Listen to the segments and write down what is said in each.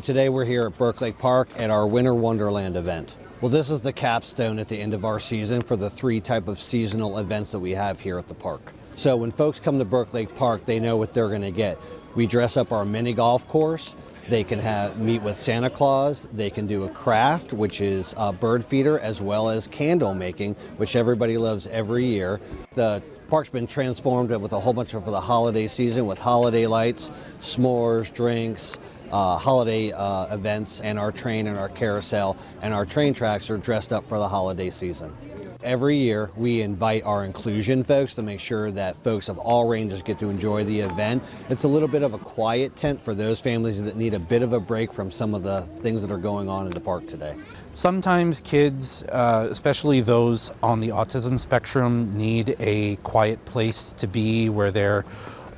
Today we're here at Burke Lake Park at our Winter Wonderland event. Well, this is the capstone at the end of our season for the 3 type of seasonal events that we have here at the park. So when folks come to Burke Lake Park, they know what they're going to get. We dress up our mini golf course. They can meet with Santa Claus. They can do a craft, which is bird feeder, as well as candle making, which everybody loves every year. The park's been transformed with a whole bunch for the holiday season with holiday lights, s'mores, drinks, holiday events, and our train and our carousel and our train tracks are dressed up for the holiday season. Every year we invite our inclusion folks to make sure that folks of all ranges get to enjoy the event. It's a little bit of a quiet tent for those families that need a bit of a break from some of the things that are going on in the park today. Sometimes kids, especially those on the autism spectrum, need a quiet place to be where there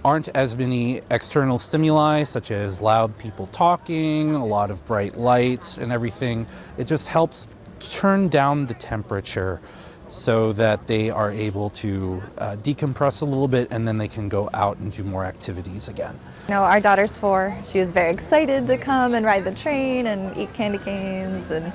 aren't as many external stimuli such as loud people talking, a lot of bright lights and everything. It just helps turn down the temperature so that they are able to decompress a little bit, and then they can go out and do more activities again. No, our daughter's 4. She was very excited to come and ride the train and eat candy canes, and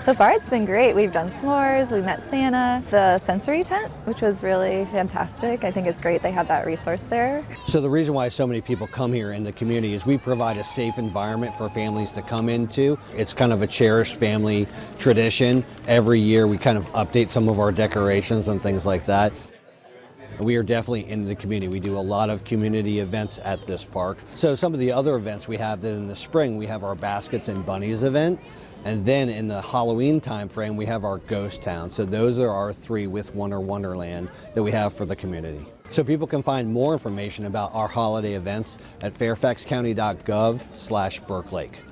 so far it's been great. We've done s'mores, we met Santa, the sensory tent, which was really fantastic. I think it's great they have that resource there. So the reason why so many people come here in the community is we provide a safe environment for families to come into. It's kind of a cherished family tradition. Every year we kind of update some of our decorations and things like that. We are definitely in the community. We do a lot of community events at this park. So some of the other events we have, that in the spring we have our Baskets and Bunnies event, and then in the Halloween time frame we have our Ghost Town. So those are our 3 with Winter Wonderland that we have for the community. So people can find more information about our holiday events at fairfaxcounty.gov/Burke Lake.